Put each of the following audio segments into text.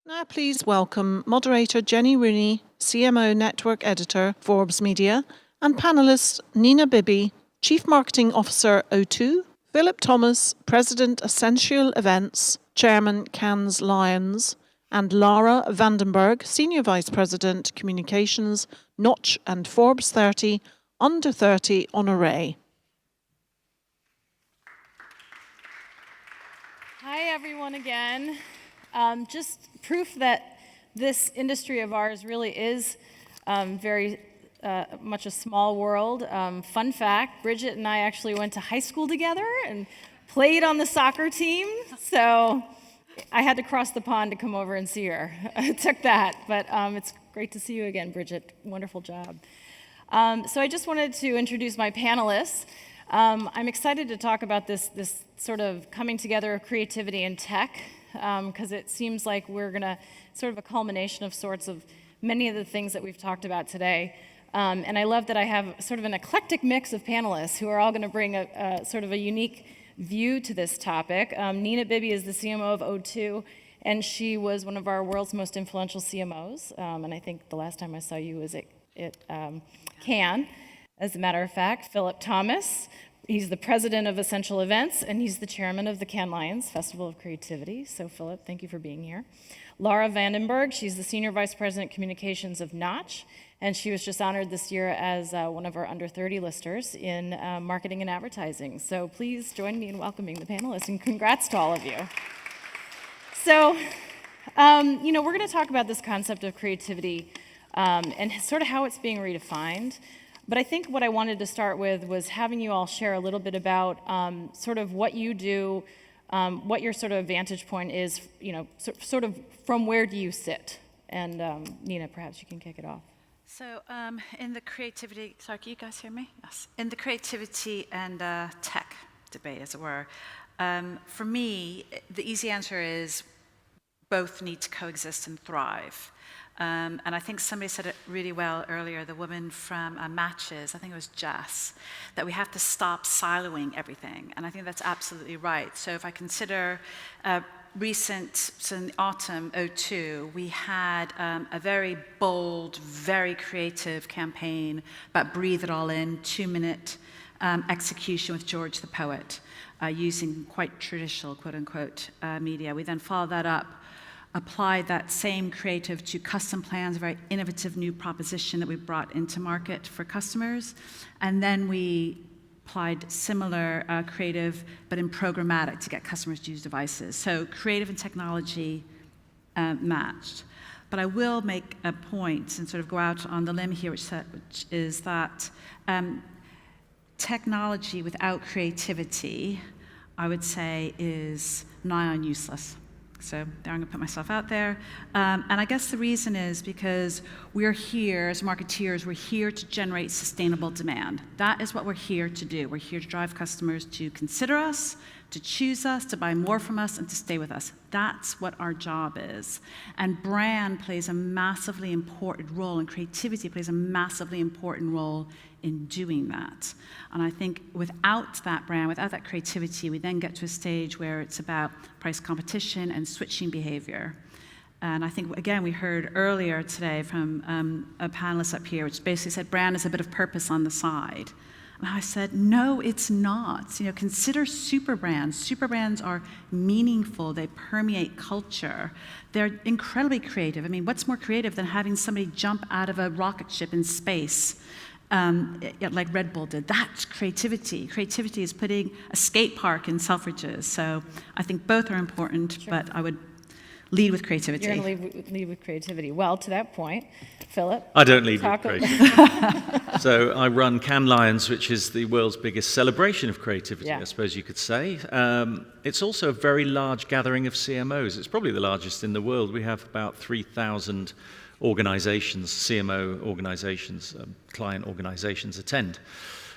Now please welcome moderator Jenny Rooney, CMO Network Editor, Forbes Media, and panellist Nina Bibby, Chief Marketing Officer O2, Philip Thomas, President Ascential Events, Chairman Cannes Lions, and Lara Vandenberg, Senior Vice President Communications, Knotch and Forbes 30, Under 30 Honoree. Hi everyone again. Just proof that this industry of ours really is very much a small world. Fun fact, Bridget and I actually went to high school together and played on the soccer team, so I had to cross the pond to come over and see her. It took that, but it's great to see you again, Bridget. Wonderful job. So I just wanted to introduce my panelists. I'm excited to talk about this sort of coming together of creativity and tech, because it seems like we're going to sort of a culmination of sorts of many of the things that we've talked about today. And I love that I have sort of an eclectic mix of panelists who are all going to bring a sort of a unique view to this topic. Nina Bibby is the CMO of O2, and she was one of our world's most influential CMOs. And I think the last time I saw you was at Cannes, as a matter of fact. Philip Thomas, he's the president of Ascential Events, and he's the chairman of the Cannes Lions Festival of Creativity. So Philip, thank you for being here. Lara Vandenberg, she's the senior vice president communications of Knotch, and she was just honored this year as one of our under 30 listers in marketing and advertising. So please join me in welcoming the panelists, and congrats to all of you. So, we're going to talk about this concept of creativity and sort of how it's being redefined. But I think what I wanted to start with was having you all share a little bit about sort of what you do, what your sort of vantage point is, sort of from where do you sit? And Nina, perhaps you can kick it off. So in the creativity, sorry, can you guys hear me? Yes. In the creativity and tech debate, as it were, for me, the easy answer is both need to coexist and thrive. And I think somebody said it really well earlier, the woman from Matches, I think it was Jess, that we have to stop siloing everything. And I think that's absolutely right. So if I consider so in the autumn 2002, we had a very bold, very creative campaign about Breathe It All In, 2-minute execution with George the Poet, using quite traditional, quote unquote, media. We then followed that up, applied that same creative to custom plans, a very innovative new proposition that we brought into market for customers. And then we applied similar creative, but in programmatic to get customers to use devices. So creative and technology matched. But I will make a point and sort of go out on the limb here, which is that technology without creativity, I would say, is nigh on useless. So there, I'm going to put myself out there. And I guess the reason is because we're here, as marketeers, we're here to generate sustainable demand. That is what we're here to do. We're here to drive customers to consider us, to choose us, to buy more from us, and to stay with us. That's what our job is. And brand plays a massively important role, and creativity plays a massively important role in doing that. And I think without that brand, without that creativity, we then get to a stage where it's about price competition and switching behavior. And I think, again, we heard earlier today from a panelist up here, which basically said brand is a bit of purpose on the side. And I said, no, it's not. Consider super brands. Super brands are meaningful. They permeate culture. They're incredibly creative. I mean, what's more creative than having somebody jump out of a rocket ship in space? Like Red Bull did. That's creativity. Creativity is putting a skate park in Selfridges. So I think both are important, sure. But I would lead with creativity. You're going to lead with creativity. Well, to that point, Philip. I don't lead with creativity. So I run Cannes Lions, which is the world's biggest celebration of creativity, yeah. I suppose you could say. It's also a very large gathering of CMOs. It's probably the largest in the world. We have about 3,000 organizations, CMO organizations, client organizations attend.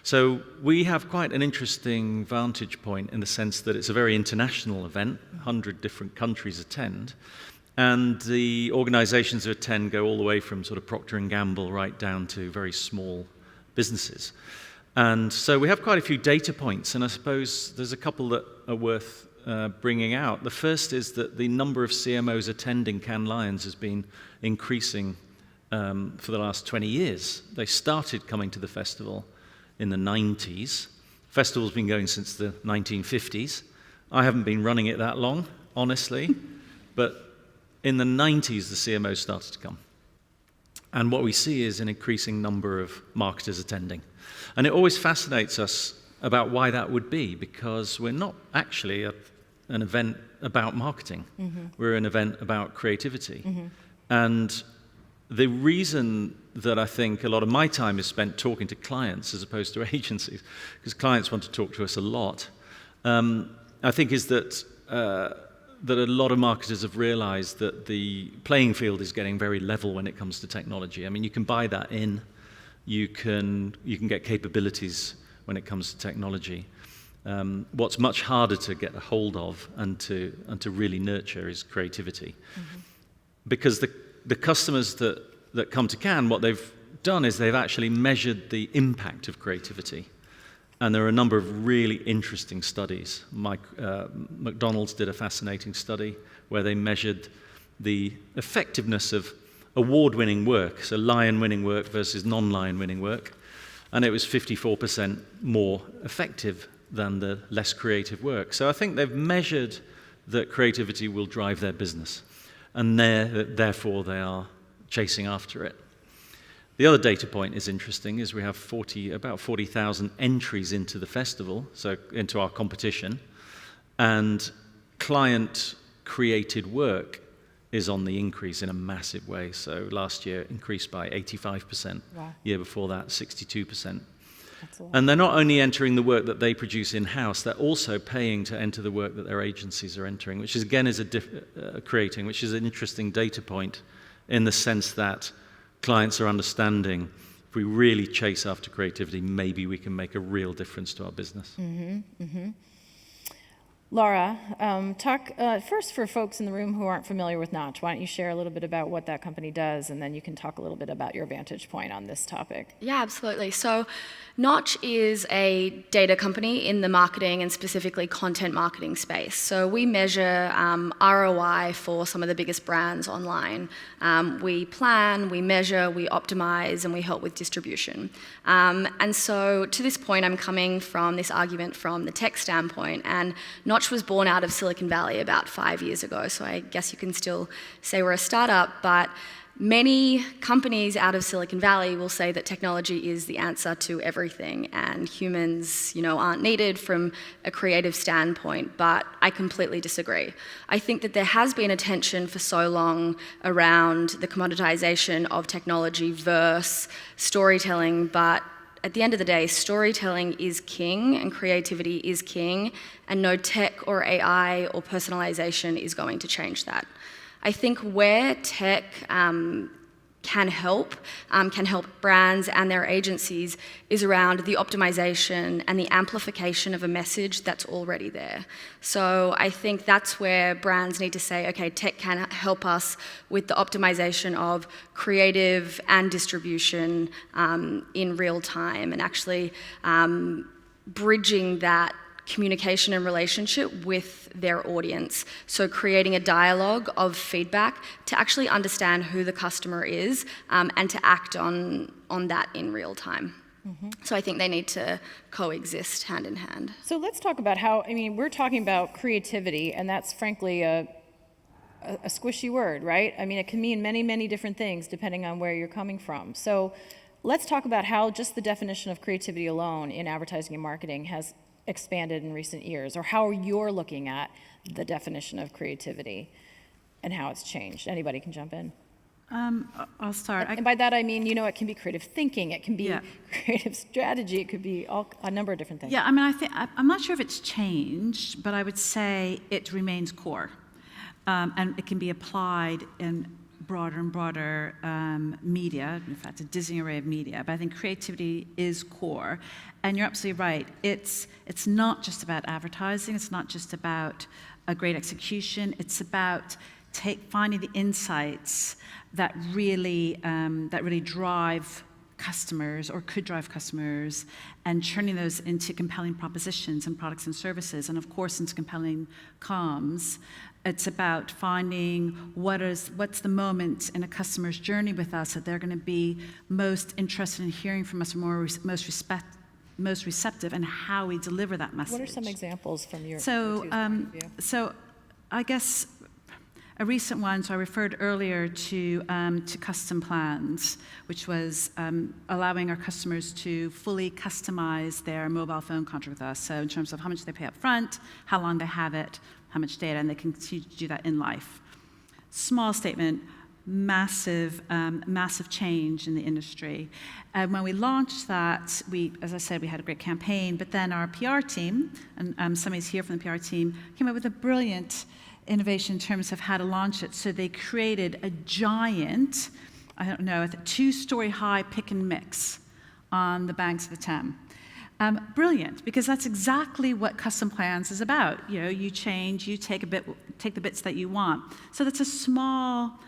So we have quite an interesting vantage point in the sense that it's a very international event, 100 different countries attend, and the organizations who attend go all the way from sort of Procter & Gamble right down to very small businesses. And so we have quite a few data points, and I suppose there's a couple that are worth bringing out. The first is that the number of CMOs attending Cannes Lions has been increasing for the last 20 years. They started coming to the festival in the 90s. The festival's been going since the 1950s. I haven't been running it that long, honestly, but in the 90s, the CMOs started to come. And what we see is an increasing number of marketers attending. And it always fascinates us about why that would be, because we're not actually an event about marketing. Mm-hmm. We're an event about creativity. Mm-hmm. And the reason that I think a lot of my time is spent talking to clients as opposed to agencies, because clients want to talk to us a lot, I think is that that a lot of marketers have realized that the playing field is getting very level when it comes to technology. I mean, you can buy that in, you can get capabilities when it comes to technology. What's much harder to get a hold of and to really nurture is creativity. Mm-hmm. Because the customers that come to Cannes, what they've done is they've actually measured the impact of creativity. And there are a number of really interesting studies. McDonald's did a fascinating study where they measured the effectiveness of award-winning work, so lion-winning work versus non-lion-winning work, and it was 54% more effective than the less creative work. So I think they've measured that creativity will drive their business, and therefore they are chasing after it. The other data point is interesting, is we have about 40,000 entries into the festival, so into our competition, and client-created work is on the increase in a massive way. So last year increased by 85%, wow. Year before that 62%. And they're not only entering the work that they produce in-house, they're also paying to enter the work that their agencies are entering, which is again creating, which is an interesting data point in the sense that clients are understanding if we really chase after creativity, maybe we can make a real difference to our business. Mm-hmm, mm-hmm. Lara, talk first for folks in the room who aren't familiar with Knotch. Why don't you share a little bit about what that company does, and then you can talk a little bit about your vantage point on this topic. Yeah, absolutely. So Knotch is a data company in the marketing and specifically content marketing space. So we measure ROI for some of the biggest brands online. We plan, we measure, we optimize, and we help with distribution. And so to this point, I'm coming from this argument from the tech standpoint, and Knotch was born out of Silicon Valley about 5 years ago, so I guess you can still say we're a startup, but many companies out of Silicon Valley will say that technology is the answer to everything, and humans, aren't needed from a creative standpoint, but I completely disagree. I think that there has been a tension for so long around the commoditization of technology versus storytelling, but at the end of the day, storytelling is king and creativity is king, and no tech or AI or personalization is going to change that. I think where tech can help brands and their agencies is around the optimization and the amplification of a message that's already there. So I think that's where brands need to say, okay, tech can help us with the optimization of creative and distribution in real time, and actually bridging that communication and relationship with their audience. So creating a dialogue of feedback to actually understand who the customer is and to act on that in real time. Mm-hmm. So I think they need to coexist hand in hand. So let's talk about we're talking about creativity, and that's frankly a squishy word, right? It can mean many, many different things depending on where you're coming from. So let's talk about how just the definition of creativity alone in advertising and marketing has expanded in recent years, or how you're looking at the definition of creativity and how it's changed. Anybody can jump in. I'll start. And by that I mean, it can be creative thinking, it can be creative strategy, it could be a number of different things. Yeah, I'm not sure if it's changed, but I would say it remains core, and it can be applied in broader and broader media, in fact, a dizzying array of media, but I think creativity is core. And you're absolutely right. It's not just about advertising, it's not just about a great execution, it's about finding the insights that really drive customers or could drive customers and turning those into compelling propositions and products and services, and of course into compelling comms. It's about finding what's the moment in a customer's journey with us that they're going to be most interested in hearing from us, most receptive, and how we deliver that message. What are some examples from your So, point of view? so I guess a recent one, so I referred earlier to custom plans, which was allowing our customers to fully customize their mobile phone contract with us. So in terms of how much they pay up front, how long they have it, how much data, and they can continue to do that in life. Small statement, massive change in the industry. When we launched that, as I said, we had a great campaign, but then our PR team, and somebody's here from the PR team, came up with a brilliant innovation in terms of how to launch it. So they created a giant, I don't know, a 2-story high pick and mix on the banks of the Thames. Brilliant, because that's exactly what custom plans is about. You know, you change, you take the bits that you want. So that's a small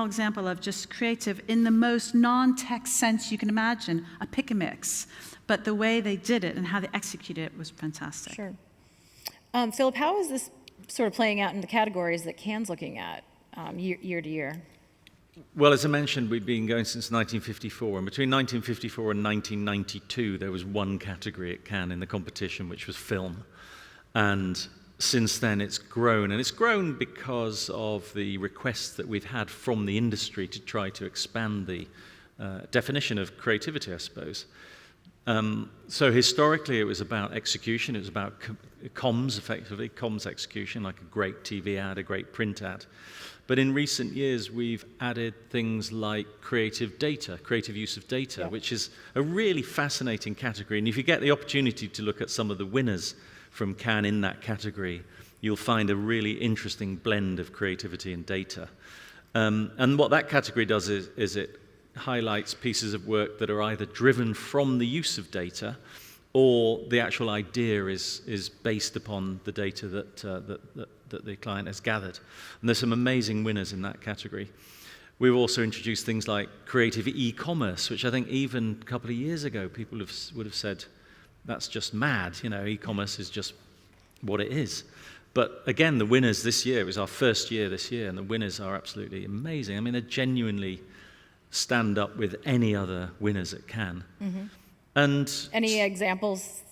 example of just creative in the most non-tech sense you can imagine, a pick and mix. But the way they did it and how they executed it was fantastic. Sure. Philip, how is this sort of playing out in the categories that Cannes looking at year to year? Well, as I mentioned, we've been going since 1954, and between 1954 and 1992, there was one category at Cannes in the competition, which was film. And since then, it's grown, and it's grown because of the requests that we've had from the industry to try to expand the definition of creativity, I suppose. So historically, it was about execution. It was about comms, effectively, comms execution, like a great TV ad, a great print ad. But in recent years, we've added things like creative data, creative use of data, which is a really fascinating category. And if you get the opportunity to look at some of the winners from Cannes in that category, you'll find a really interesting blend of creativity and data. And what that category does is it highlights pieces of work that are either driven from the use of data, or the actual idea is based upon the data that the client has gathered. And there's some amazing winners in that category. We've also introduced things like creative e-commerce, which I think even a couple of years ago people would have said, that's just mad, you know, e-commerce is just what it is. But again, the winners this year, it was our first year this year, and the winners are absolutely amazing. I mean, they genuinely stand up with any other winners at Cannes. Mm-hmm. And any examples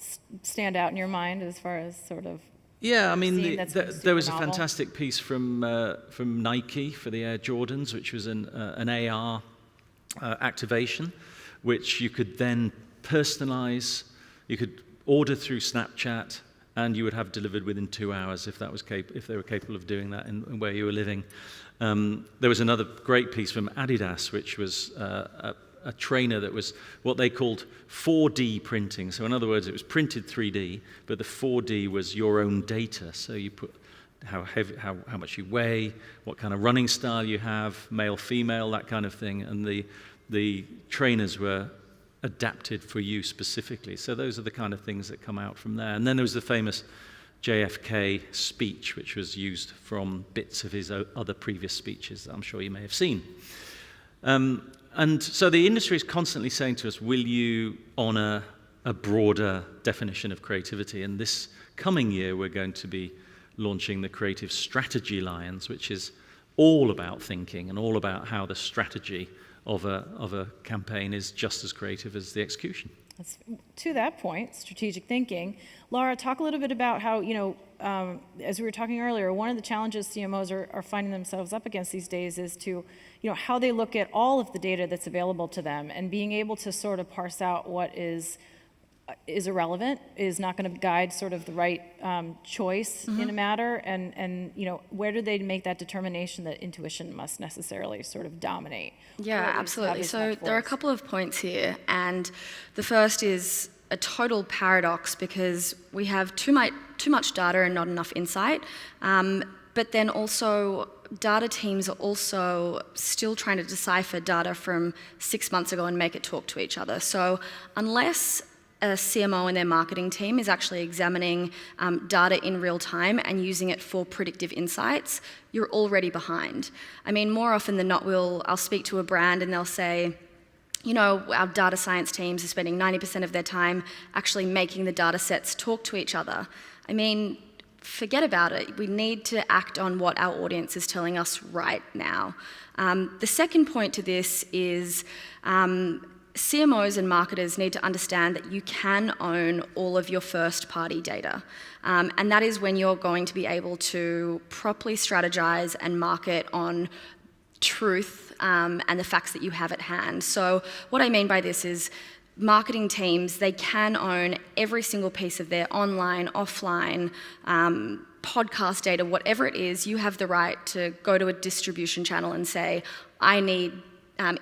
stand out in your mind as far as sort of? Yeah, I mean, there was a novel? fantastic piece from Nike for the Air Jordans, which was an AR activation, which you could then personalize. You could order through Snapchat, and you would have delivered within 2 hours if they were capable of doing that in where you were living. There was another great piece from Adidas, which was a trainer that was what they called 4D printing. So in other words, it was printed 3D, but the 4D was your own data. So you put how heavy, how much you weigh, what kind of running style you have, male, female, that kind of thing. And the trainers were adapted for you specifically. So those are the kind of things that come out from there. And then there was the famous JFK speech, which was used from bits of his other previous speeches that I'm sure you may have seen. And so the industry is constantly saying to us, will you honor a broader definition of creativity? And this coming year, we're going to be launching the Creative Strategy Alliance, which is all about thinking and all about how the strategy of a campaign is just as creative as the execution. To that point, strategic thinking, Lara, talk a little bit about how, as we were talking earlier, one of the challenges CMOs are finding themselves up against these days is to, how they look at all of the data that's available to them and being able to sort of parse out what is irrelevant, is not going to guide sort of the right choice in a matter, and where do they make that determination that intuition must necessarily sort of dominate? Yeah, absolutely. So there are a couple of points here, and the first is a total paradox because we have too much data and not enough insight, but then also data teams are also still trying to decipher data from 6 months ago and make it talk to each other. So unless a CMO and their marketing team is actually examining data in real time and using it for predictive insights, you're already behind. I mean, more often than not, I'll speak to a brand and they'll say, our data science teams are spending 90% of their time actually making the data sets talk to each other. I mean, forget about it. We need to act on what our audience is telling us right now. The second point to this is CMOs and marketers need to understand that you can own all of your first-party data. And that is when you're going to be able to properly strategize and market on truth and the facts that you have at hand. So what I mean by this is marketing teams, they can own every single piece of their online, offline, podcast data, whatever it is. You have the right to go to a distribution channel and say, I need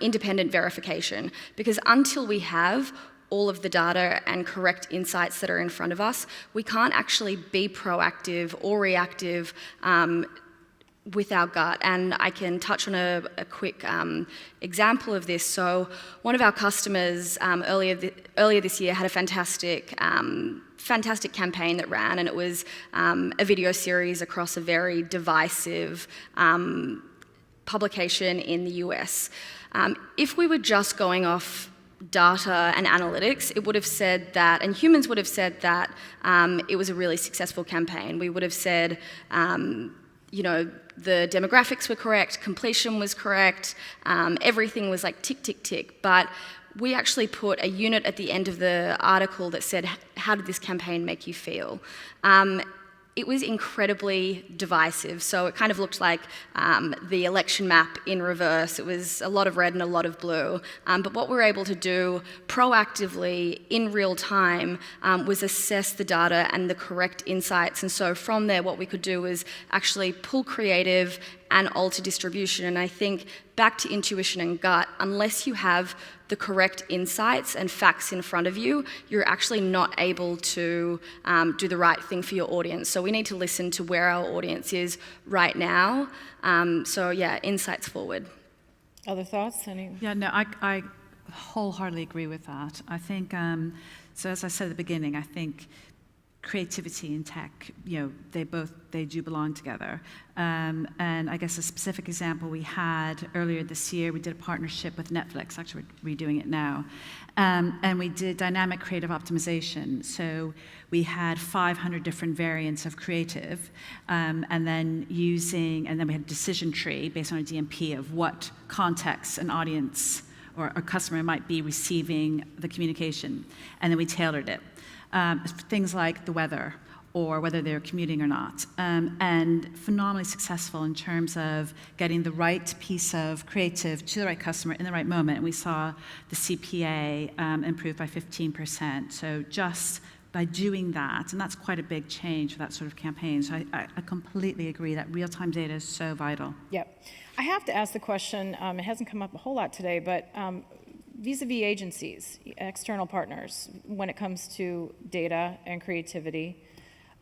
independent verification, because until we have all of the data and correct insights that are in front of us, we can't actually be proactive or reactive with our gut. And I can touch on a quick example of this. So one of our customers earlier this year had a fantastic campaign that ran, and it was a video series across a very divisive publication in the US. If we were just going off data and analytics, it would have said that, and humans would have said that it was a really successful campaign. We would have said, the demographics were correct, completion was correct, everything was like tick, tick, tick. But we actually put a unit at the end of the article that said, how did this campaign make you feel? It was incredibly divisive, so it kind of looked like the election map in reverse. It was a lot of red and a lot of blue. But what we were able to do proactively in real time was assess the data and the correct insights. And so from there, what we could do was actually pull creative and alter distribution. And I think back to intuition and gut, unless you have the correct insights and facts in front of you, you're actually not able to do the right thing for your audience. So we need to listen to where our audience is right now. So yeah, insights forward. Other thoughts? Yeah, no, I wholeheartedly agree with that. I think, so as I said at the beginning, I think creativity and tech, they do belong together. And I guess a specific example we had earlier this year, we did a partnership with Netflix, actually we're redoing it now, and we did dynamic creative optimization. So we had 500 different variants of creative, and then we had a decision tree based on a DMP of what context an audience or a customer might be receiving the communication, and then we tailored it. Things like the weather or whether they're commuting or not, and phenomenally successful in terms of getting the right piece of creative to the right customer in the right moment. And we saw the CPA improve by 15%. So just by doing that, and that's quite a big change for that sort of campaign. So I completely agree that real-time data is so vital. Yep. I have to ask the question, it hasn't come up a whole lot today, but vis-a-vis agencies, external partners, when it comes to data and creativity.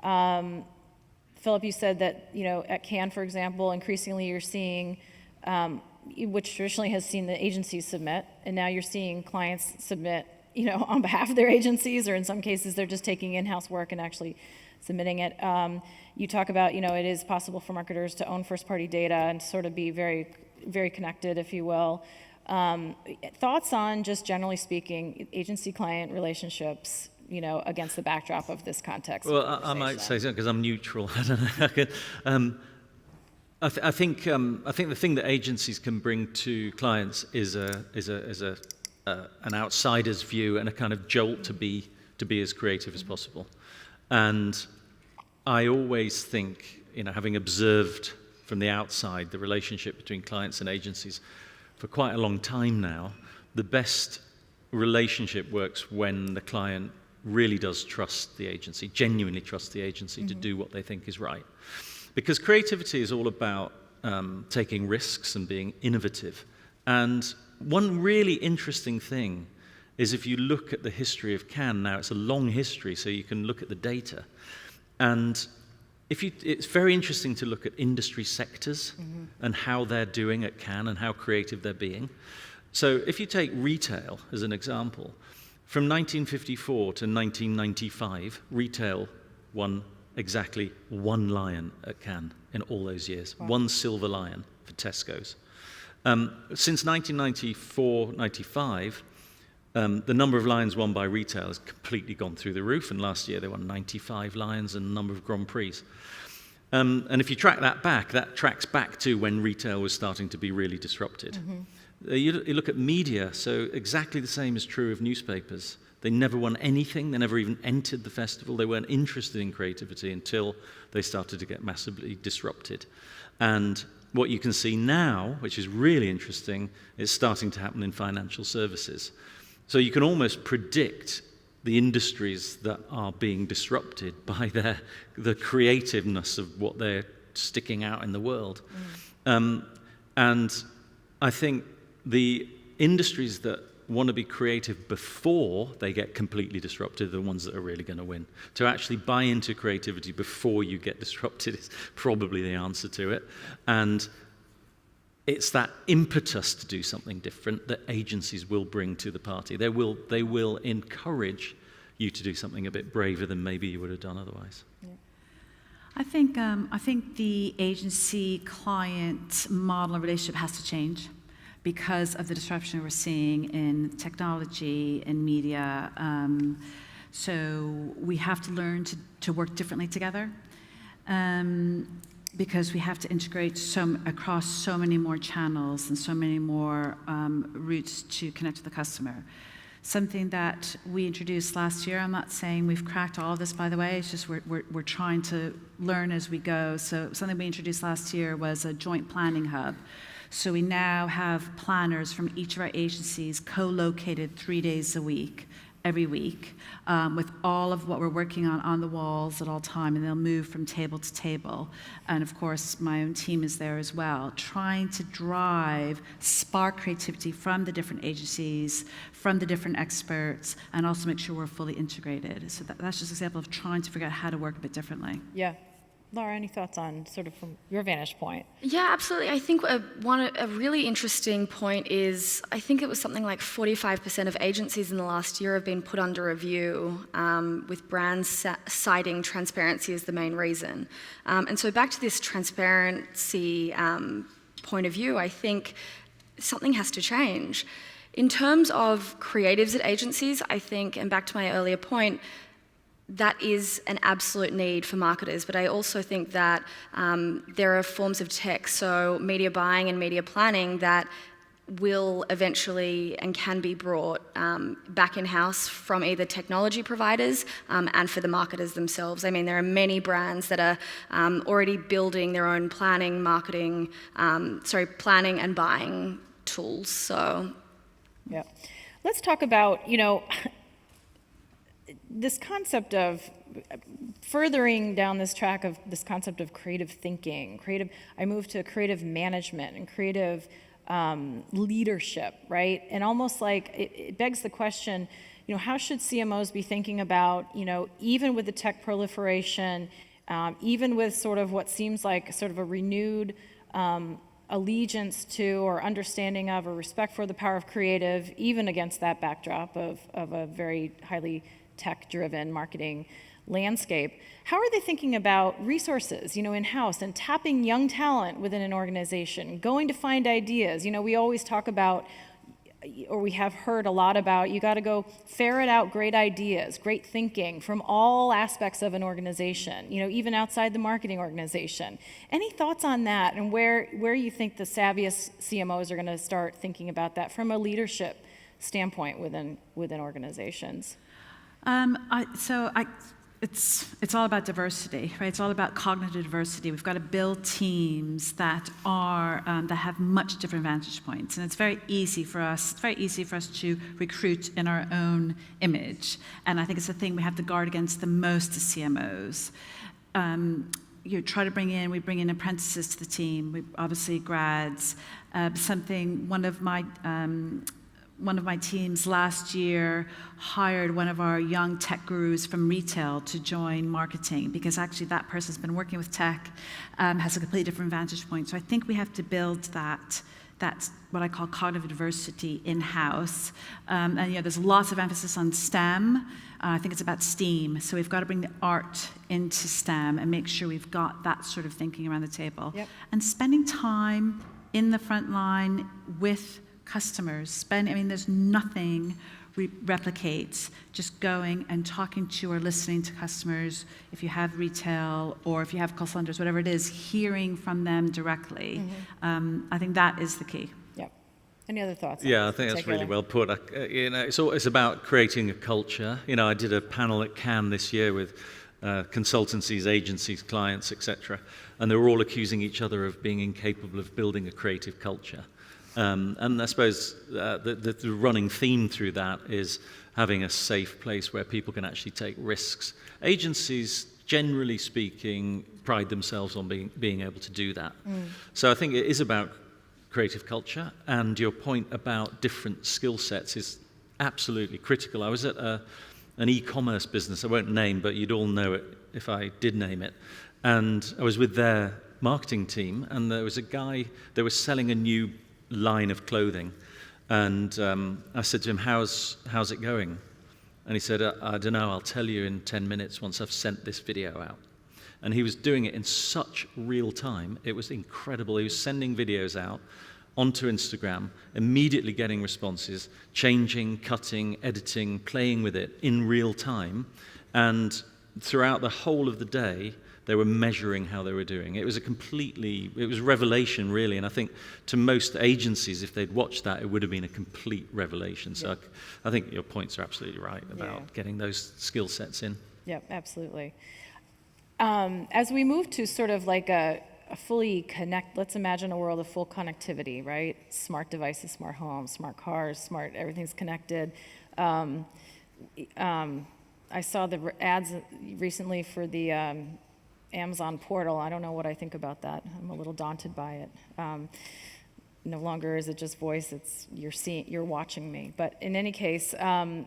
Philip, you said that, at Cannes, for example, increasingly you're seeing, which traditionally has seen the agencies submit, and now you're seeing clients submit, on behalf of their agencies, or in some cases they're just taking in-house work and actually submitting it. You talk about, it is possible for marketers to own first-party data and sort of be very, very connected, if you will. Thoughts on, just generally speaking, agency-client relationships, against the backdrop of this context? Well, I might say something because I'm neutral. I don't know. I think the thing that agencies can bring to clients is an outsider's view and a kind of jolt to be as creative as possible. And I always think, having observed from the outside the relationship between clients and agencies for quite a long time now, the best relationship works when the client really does trust the agency, genuinely trust the agency to do what they think is right. Because creativity is all about taking risks and being innovative. And one really interesting thing is if you look at the history of Cannes, now it's a long history, so you can look at the data. And it's very interesting to look at industry sectors and how they're doing at Cannes and how creative they're being. So if you take retail as an example, from 1954 to 1995, retail won exactly 1 lion at Cannes in all those years, wow. 1 silver lion for Tesco's. Since 1994-95, The number of Lions won by retail has completely gone through the roof, and last year they won 95 Lions and a number of Grand Prix. And if you track that back, that tracks back to when retail was starting to be really disrupted. You look at media, so exactly the same is true of newspapers. They never won anything, they never even entered the festival, they weren't interested in creativity until they started to get massively disrupted. And what you can see now, which is really interesting, is starting to happen in financial services. So you can almost predict the industries that are being disrupted by the creativeness of what they're sticking out in the world. And I think the industries that want to be creative before they get completely disrupted are the ones that are really going to win. To actually buy into creativity before you get disrupted is probably the answer to it. And it's that impetus to do something different that agencies will bring to the party. They will encourage you to do something a bit braver than maybe you would have done otherwise. I think the agency-client model and relationship has to change because of the disruption we're seeing in technology and media. So we have to learn to work differently together because we have to integrate across so many more channels and so many more routes to connect to the customer. Something that we introduced last year, I'm not saying we've cracked all of this, by the way, it's just we're trying to learn as we go. So something we introduced last year was a joint planning hub. So we now have planners from each of our agencies co-located 3 days a week, every week, with all of what we're working on the walls at all time, and they'll move from table to table. And of course, my own team is there as well, trying to spark creativity from the different agencies, from the different experts, and also make sure we're fully integrated. So that's just an example of trying to figure out how to work a bit differently. Yeah. Lara, any thoughts on sort of from your vantage point? Yeah, absolutely. I think a really interesting point is, I think it was something like 45% of agencies in the last year have been put under review, with brands citing transparency as the main reason. And so back to this transparency point of view, I think something has to change. In terms of creatives at agencies, I think, and back to my earlier point, that is an absolute need for marketers, but I also think that there are forms of tech, so media buying and media planning, that will eventually and can be brought back in-house from either technology providers and for the marketers themselves. I mean, there are many brands that are already building their own planning and buying tools, so. Yeah. Let's talk about, this concept of furthering down this track of this concept of creative thinking, I moved to creative management and creative leadership, right? And almost like it begs the question, how should CMOs be thinking about, even with the tech proliferation, even with sort of what seems like sort of a renewed allegiance to or understanding of or respect for the power of creative, even against that backdrop of a very highly tech-driven marketing landscape. How are they thinking about resources, in-house, and tapping young talent within an organization, going to find ideas? We always talk about, or we have heard a lot about, you got to go ferret out great ideas, great thinking from all aspects of an organization, even outside the marketing organization. Any thoughts on that, and where you think the savviest CMOs are going to start thinking about that from a leadership standpoint within organizations? It's all about diversity, right? It's all about cognitive diversity. We've got to build teams that have much different vantage points, and it's very easy for us to recruit in our own image, and I think it's the thing we have to guard against the most as CMOs. We bring in apprentices to the team, obviously grads. One of my teams last year hired one of our young tech gurus from retail to join marketing, because actually that person's been working with tech, has a completely different vantage point. So I think we have to build that's what I call cognitive diversity in-house. And there's lots of emphasis on STEM. I think it's about STEAM. So we've got to bring the art into STEM and make sure we've got that sort of thinking around the table. Yep. And spending time in the front line with customers. There's nothing replicates just going and talking to or listening to customers, if you have retail or if you have call centers, whatever it is, hearing from them directly. I think that is the key. Yep. Any other thoughts? Yeah, I think that's really well put. It's about creating a culture. I did a panel at Cannes this year with consultancies, agencies, clients, etc., and they were all accusing each other of being incapable of building a creative culture. And I suppose the running theme through that is having a safe place where people can actually take risks. Agencies, generally speaking, pride themselves on being able to do that. So I think it is about creative culture, and your point about different skill sets is absolutely critical. I was at an e-commerce business, I won't name, but you'd all know it if I did name it, and I was with their marketing team, and there was a guy, they were selling a new line of clothing, and I said to him, how's it going? And he said, I don't know, I'll tell you in 10 minutes once I've sent this video out. And he was doing it in such real time, it was incredible. He was sending videos out onto Instagram, immediately getting responses, changing, cutting, editing, playing with it in real time, and throughout the whole of the day, they were measuring how they were doing. It was revelation, really, and I think to most agencies, if they'd watched that, it would have been a complete revelation. So I think your points are absolutely right about getting those skill sets in. Yep, absolutely. As we move to sort of like a fully let's imagine a world of full connectivity, right? Smart devices, smart homes, smart cars, everything's connected. I saw the ads recently for the Amazon portal. I don't know what I think about that. I'm a little daunted by it. No longer is it just voice, it's you're watching me. But in any case, how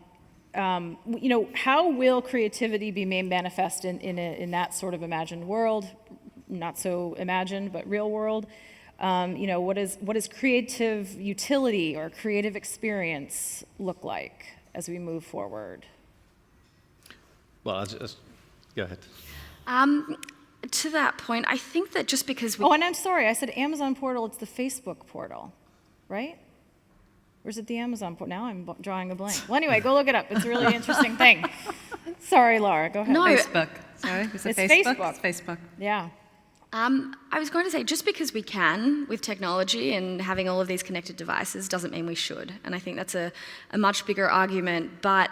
will creativity be made manifest in that sort of imagined world? Not so imagined, but real world. What does creative utility or creative experience look like as we move forward? Well, go ahead. To that point, I think that just because we... Oh, and I'm sorry, I said Amazon portal, it's the Facebook portal, right? Or is it the Amazon portal? Now I'm drawing a blank. Well, anyway, go look it up. It's a really interesting thing. Sorry, Lara, go ahead. No. Facebook. Sorry, was it It's Facebook? Facebook. It's Facebook. Yeah. I was going to say, just because we can with technology and having all of these connected devices doesn't mean we should. And I think that's a much bigger argument. But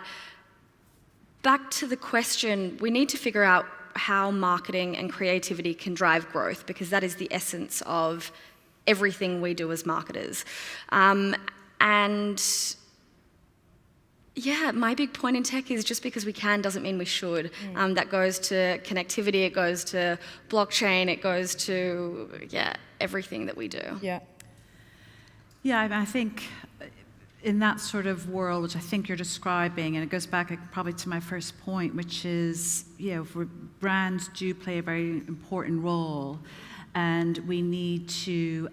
back to the question, we need to figure out how marketing and creativity can drive growth, because that is the essence of everything we do as marketers. My big point in tech is just because we can doesn't mean we should. That goes to connectivity, it goes to blockchain, it goes to, everything that we do. Yeah. Yeah, I think in that sort of world, which I think you're describing, and it goes back probably to my first point, which is, brands do play a very important role, and we need to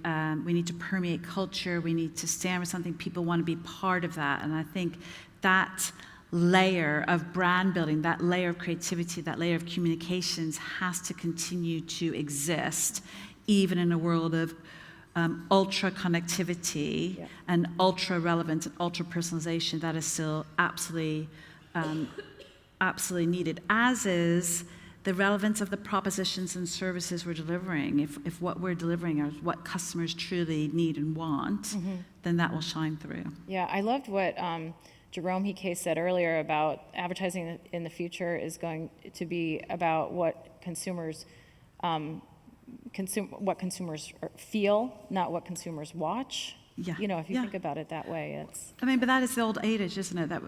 permeate culture. We need to stand for something. People want to be part of that, and I think that layer of brand building, that layer of creativity, that layer of communications has to continue to exist, even in a world of ultra connectivity and ultra relevance and ultra personalization. That is still absolutely needed, as is the relevance of the propositions and services we're delivering. If what we're delivering is what customers truly need and want, then that will shine through. Yeah, I loved what Jerome Hike said earlier about advertising in the future is going to be about what consumers feel, not what consumers watch. Yeah. If you think about it that way, it's... But that is the old adage, isn't it? That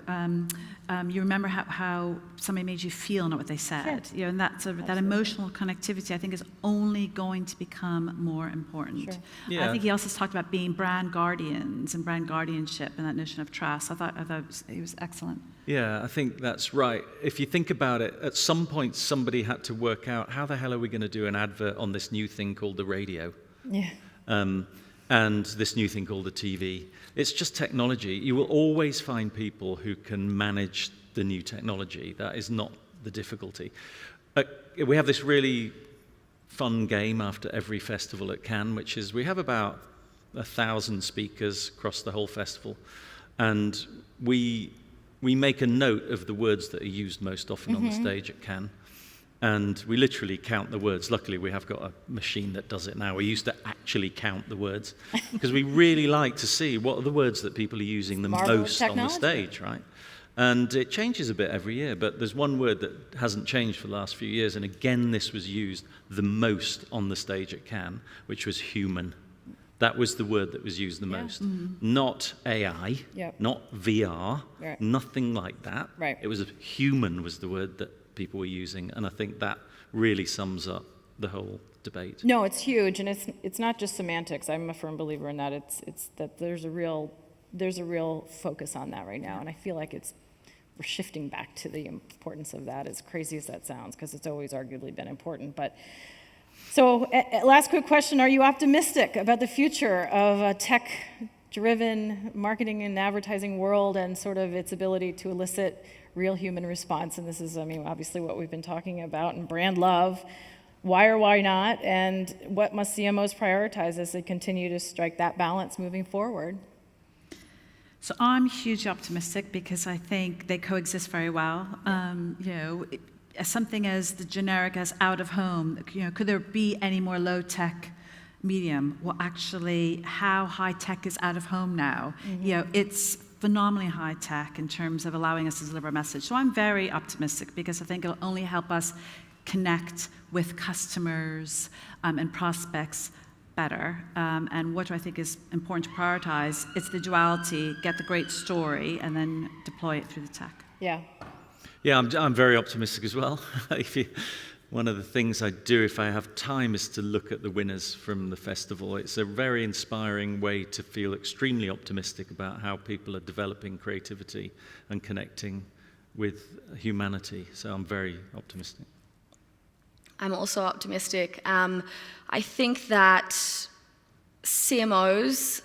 you remember how somebody made you feel, not what they said. Yeah. And that emotional connectivity, I think, is only going to become more important. Sure. Yeah. I think he also talked about being brand guardians and brand guardianship and that notion of trust. I thought it was excellent. Yeah, I think that's right. If you think about it, at some point somebody had to work out how the hell are we going to do an advert on this new thing called the radio. Yeah. And this new thing called the TV. It's just technology. You will always find people who can manage the new technology. That is not the difficulty. We have this really fun game after every festival at Cannes, which is we have about 1,000 speakers across the whole festival, and we we make a note of the words that are used most often on the stage at Cannes. And we literally count the words. Luckily, we have got a machine that does it now. We used to actually count the words because we really like to see what are the words that people are using the most on the stage, right? And it changes a bit every year, but there's one word that hasn't changed for the last few years, and again, this was used the most on the stage at Cannes, which was human. That was the word that was used the most. Not AI, not VR, nothing like that. Right. It was human was the word that people were using, and I think that really sums up the whole debate. No, it's huge, and it's not just semantics. I'm a firm believer in that. It's that there's a real focus on that right now, and I feel like we're shifting back to the importance of that, as crazy as that sounds, because it's always arguably been important. But so, last quick question: are you optimistic about the future of a tech-driven marketing and advertising world, and sort of its ability to elicit real human response? And this is, I mean, obviously what we've been talking about, and brand love. Why or why not? And what must CMOs prioritize as they continue to strike that balance moving forward? So I'm hugely optimistic because I think they coexist very well. Something as the generic as out of home, could there be any more low-tech medium? Well, actually, how high-tech is out of home now? It's phenomenally high tech in terms of allowing us to deliver a message. So I'm very optimistic because I think it'll only help us connect with customers and prospects better. And what I think is important to prioritize, it's the duality, get the great story, and then deploy it through the tech. Yeah. Yeah, I'm very optimistic as well. One of the things I do if I have time is to look at the winners from the festival. It's a very inspiring way to feel extremely optimistic about how people are developing creativity and connecting with humanity. So I'm very optimistic. I'm also optimistic. I think that CMOs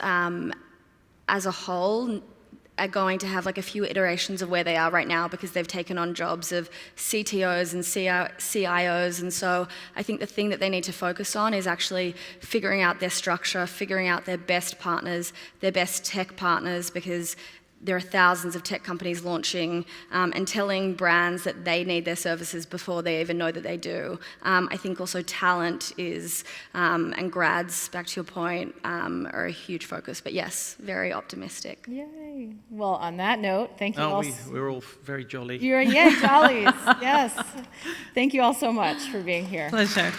as a whole are going to have like a few iterations of where they are right now because they've taken on jobs of CTOs and CIOs. And so I think the thing that they need to focus on is actually figuring out their structure, figuring out their best partners, their best tech partners, because there are thousands of tech companies launching and telling brands that they need their services before they even know that they do. I think also talent is, and grads, back to your point, are a huge focus. But yes, very optimistic. Yay. Well, on that note, thank you all. We're all very jolly. Yay, jollies. Yes. Thank you all so much for being here. Pleasure.